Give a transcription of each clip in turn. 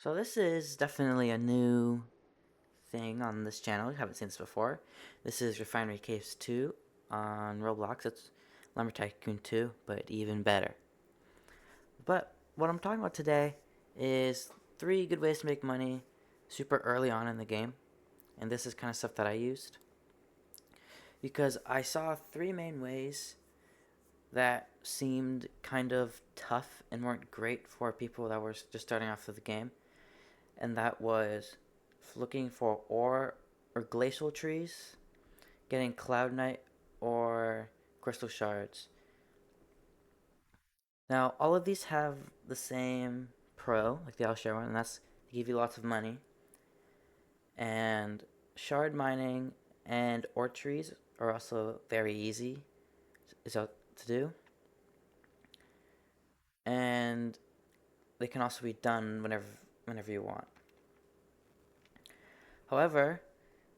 So this is definitely a new thing on this channel. You haven't seen this before. This is Refinery Caves 2 on Roblox. It's Lumber Tycoon 2, but even better. But what I'm talking about today is 3 good ways to make money super early on in the game. And this is kind of stuff that I used. Because I saw 3 main ways that seemed kind of tough and weren't great for people that were just starting off with the game. And that was looking for ore or glacial trees, getting cloudnite or crystal shards. Now, all of these have the same pro, like the all share one, and that's they give you lots of money. And shard mining and ore trees are also very easy to do, and they can also be done whenever you want. However,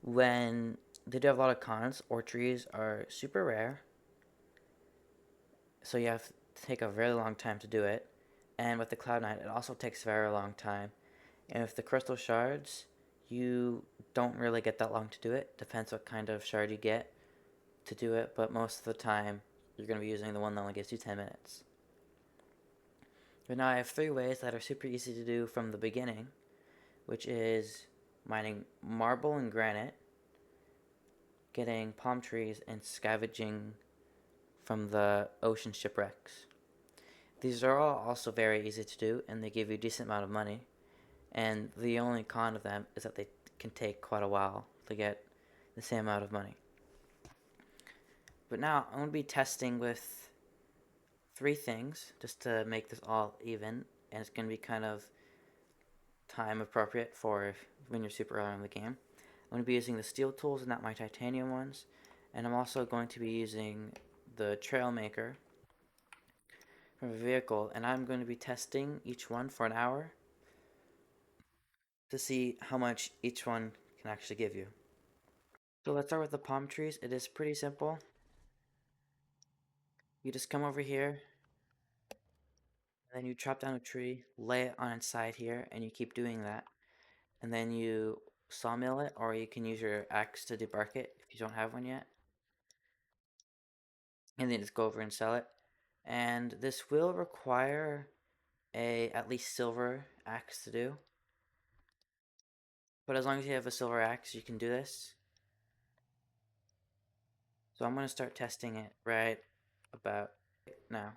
when they do have a lot of cons, ore trees are super rare, so you have to take a very long time to do it. And with the Cloud9, it also takes a very long time. And with the crystal shards, you don't really get that long to do it. Depends what kind of shard you get to do it, but most of the time, you're going to be using the one that only gives you 10 minutes. But now I have 3 ways that are super easy to do from the beginning, which is mining marble and granite, getting palm trees, and scavenging from the ocean shipwrecks. These are all also very easy to do, and they give you a decent amount of money. And the only con of them is that they can take quite a while to get the same amount of money. But now I'm going to be testing with 3 things just to make this all even, and it's going to be kind of time appropriate for when you're super early in the game. I'm going to be using the steel tools and not my titanium ones, and I'm also going to be using the trail maker from a vehicle, and I'm going to be testing each one for an hour to see how much each one can actually give you. So let's start with the palm trees. It is pretty simple. You just come over here, and then you chop down a tree, lay it on its side here, and you keep doing that. And then you sawmill it, or you can use your axe to debark it if you don't have one yet. And then just go over and sell it. And this will require a at least silver axe to do. But as long as you have a silver axe, you can do this. So I'm going to start testing it right about now.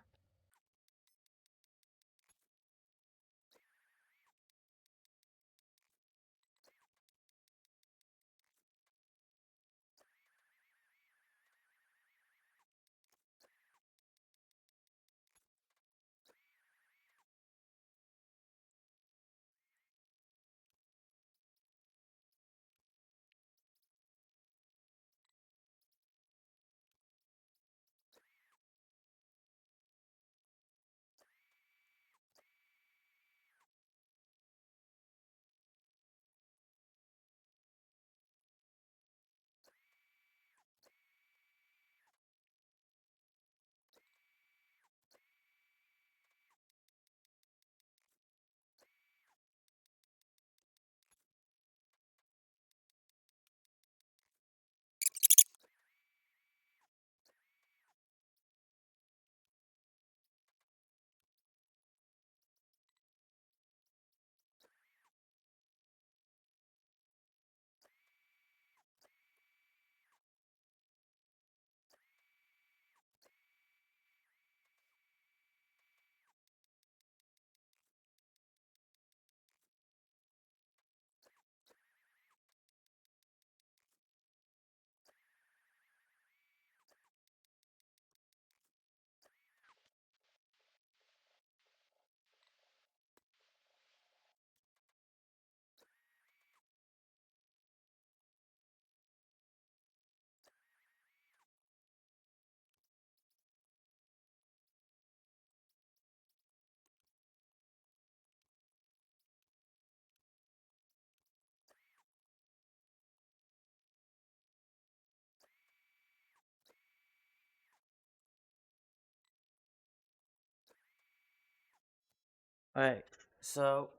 Alright, so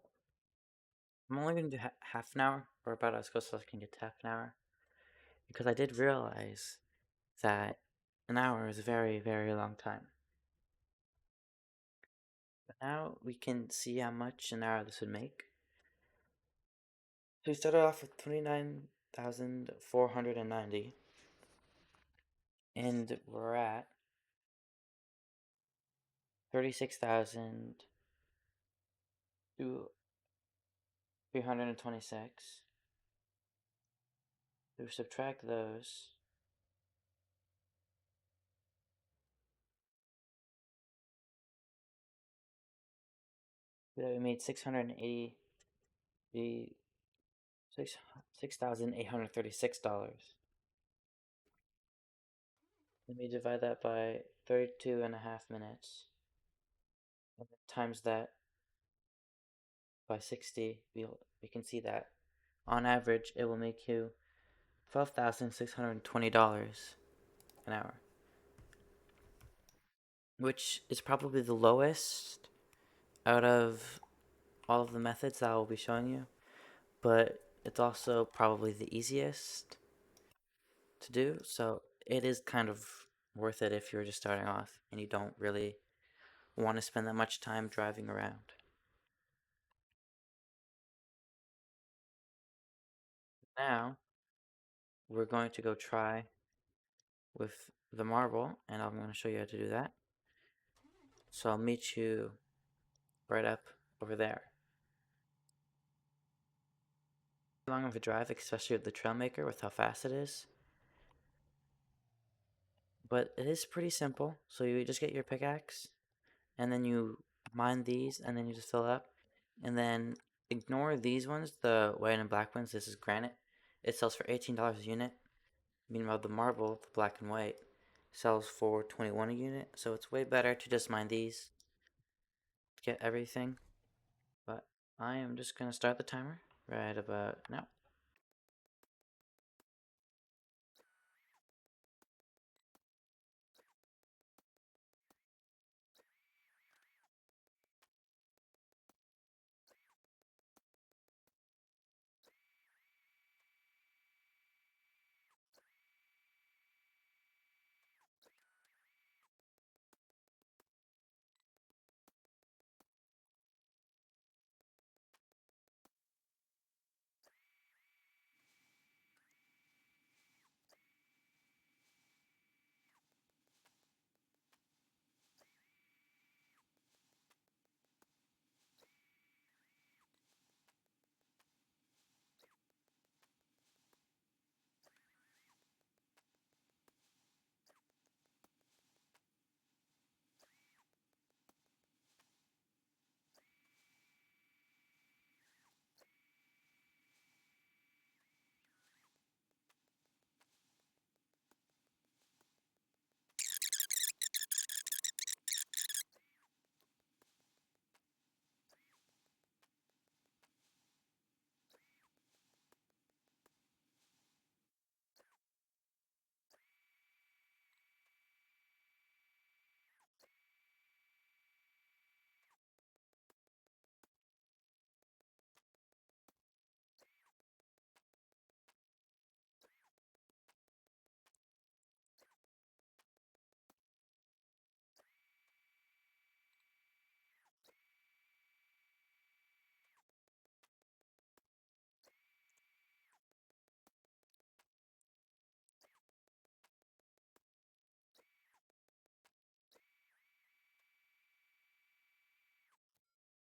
I'm only going to do half an hour, or about as close as I can get to half an hour, because I did realize that an hour is a very, very long time. But now we can see how much an hour this would make. So we started off with 29,490, and we're at 36,326. So we subtract those. We made 680, $6,836. Let me divide that by 32 and a half minutes. And times that by 60, we can see that on average it will make you $12,620 an hour, which is probably the lowest out of all of the methods that I will be showing you, but it's also probably the easiest to do, so it is kind of worth it if you're just starting off and you don't really want to spend that much time driving around. Now, we're going to go try with the marble, and I'm going to show you how to do that. So I'll meet you right up over there. Long of a drive, especially with the Trailmaker, with how fast it is. But it is pretty simple. So you just get your pickaxe, and then you mine these, and then you just fill up. And then ignore these ones, the white and black ones. This is granite. It sells for $18 a unit. Meanwhile, the marble, the black and white, sells for $21 a unit. So it's way better to just mine these to get everything. But I am just going to start the timer right about now.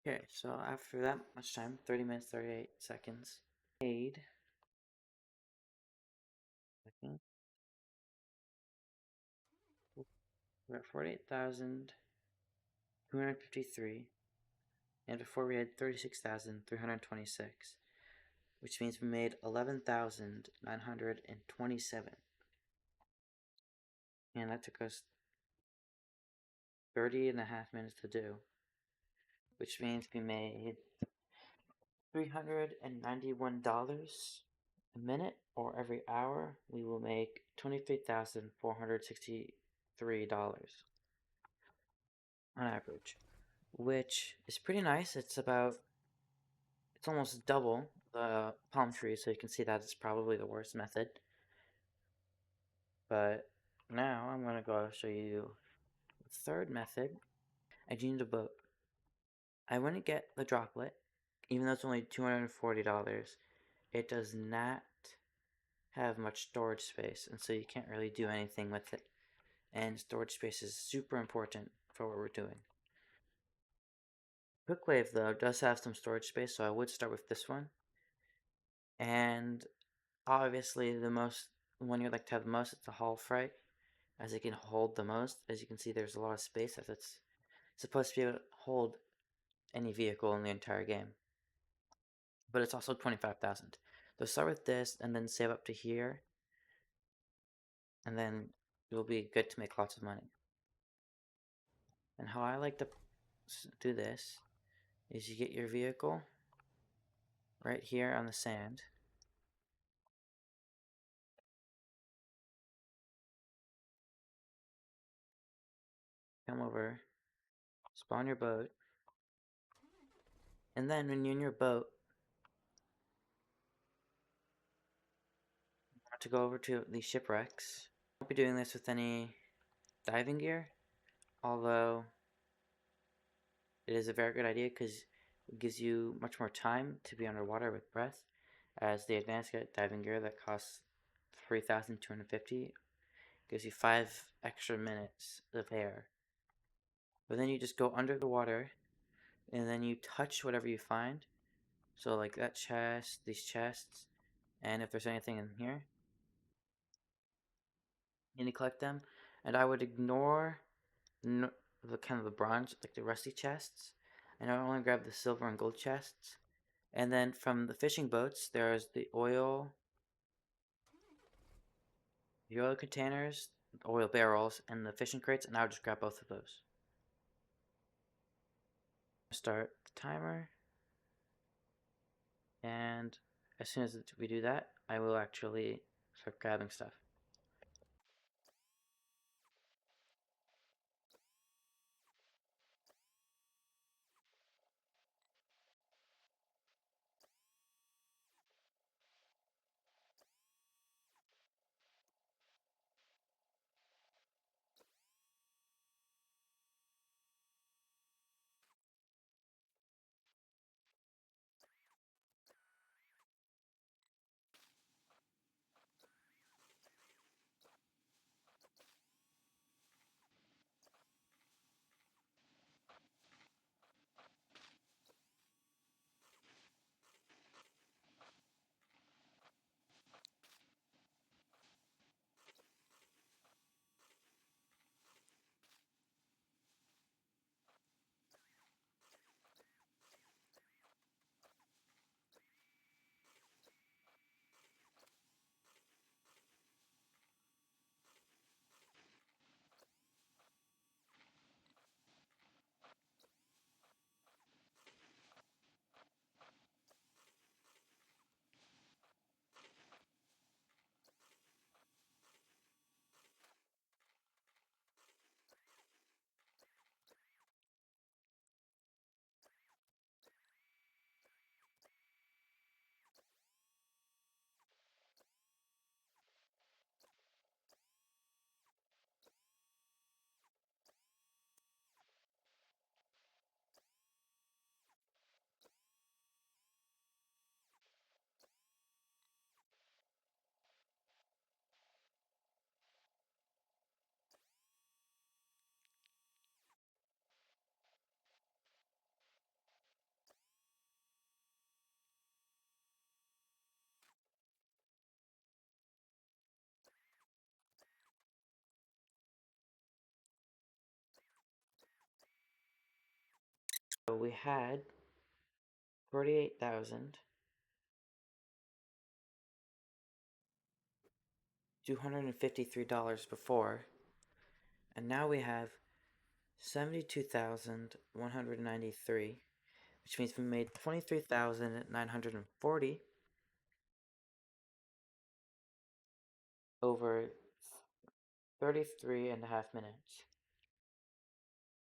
Okay, so after that much time, 30 minutes, 38 seconds, paid, we're at 48,253, and before we had 36,326, which means we made 11,927, and that took us 30 and a half minutes to do, which means we made $391 a minute, or every hour we will make $23,463 on average, which is pretty nice. It's It's almost double the palm tree, so you can see that it's probably the worst method. But now I'm going to go show you the third method. I do need a boat. I wouldn't get the droplet, even though it's only $240. It does not have much storage space, and so you can't really do anything with it. And storage space is super important for what we're doing. Quickwave, though, does have some storage space, so I would start with this one. And obviously, the one you'd like to have the most is the Hull Fright, as it can hold the most. As you can see, there's a lot of space, as it's supposed to be able to hold any vehicle in the entire game. But it's also 25,000. So start with this, and then save up to here, and then you'll be good to make lots of money. And how I like to do this is you get your vehicle right here on the sand. Come over, spawn your boat, and then when you're in your boat, you want to go over to the shipwrecks. I won't be doing this with any diving gear, although it is a very good idea because it gives you much more time to be underwater with breath, as the advanced diving gear that costs 3,250 gives you 5 extra minutes of air. But then you just go under the water, and then you touch whatever you find. So like that chest, these chests, and if there's anything in here, you need to collect them. And I would ignore the kind of the bronze, like the rusty chests, and I would only grab the silver and gold chests. And then from the fishing boats, there's the oil containers, oil barrels, and the fishing crates, and I would just grab both of those. Start the timer, and as soon as we do that, I will actually start grabbing stuff. So we had $48,253 before, and now we have 72,193, which means we made 23,940 over 33 and a half minutes.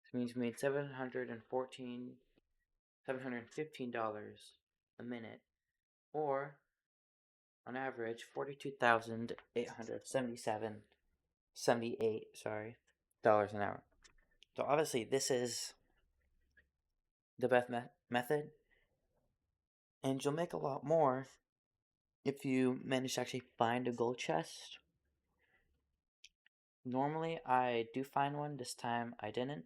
Which means we made $715. a minute, or on average 42,877.78, sorry, dollars an hour. So obviously this is the best method, and you'll make a lot more if you manage to actually find a gold chest. Normally I do find one, this time I didn't.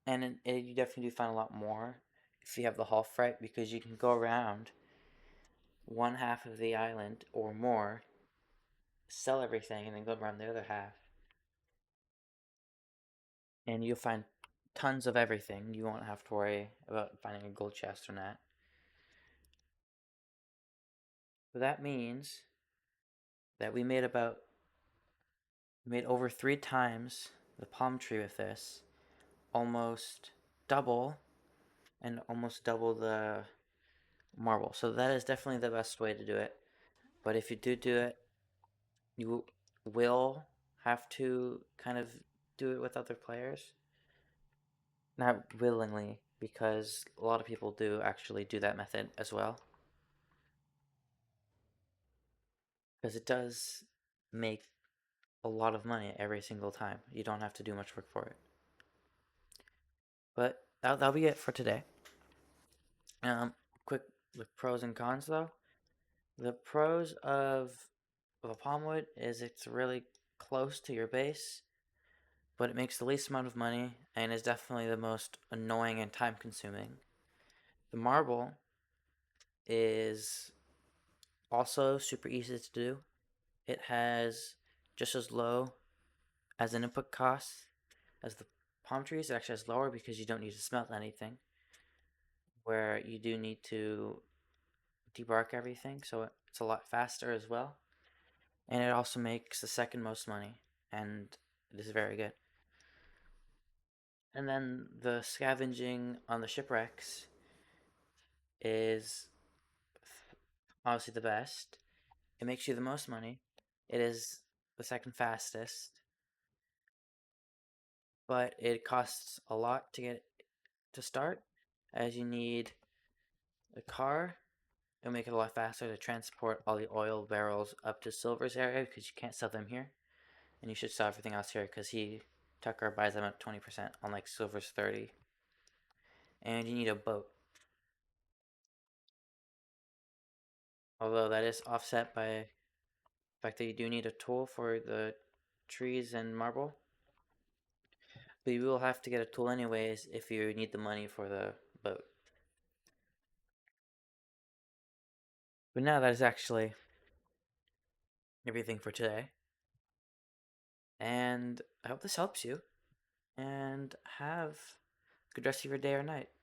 And you definitely do find a lot more if you have the half right, because you can go around one half of the island or more, sell everything, and then go around the other half. And you'll find tons of everything. You won't have to worry about finding a gold chest or not. But that means that we made over 3 times the palm tree with this, almost double, and almost double the marble. So that is definitely the best way to do it. But if you do it, you will have to kind of do it with other players. Not willingly, because a lot of people do actually do that method as well. Because it does make a lot of money every single time. You don't have to do much work for it. But that'll be it for today. Quick the pros and cons though. The pros of a palm wood is it's really close to your base, but it makes the least amount of money and is definitely the most annoying and time consuming. The marble is also super easy to do. It has just as low as an input cost as the palm trees. It actually has lower because you don't need to smelt anything, where you do need to debark everything, so it's a lot faster as well. And it also makes the second most money, and it is very good. And then the scavenging on the shipwrecks is obviously the best. It makes you the most money. It is the second fastest, but it costs a lot to get to start, as you need a car. It'll make it a lot faster to transport all the oil barrels up to Silver's area, because you can't sell them here, and you should sell everything else here because Tucker buys them at 20%, unlike Silver's 30. And you need a boat, although that is offset by the fact that you do need a tool for the trees and marble. But you will have to get a tool anyways if you need the money for the boat. But now that is actually everything for today. And I hope this helps you. And have a good rest of your day or night.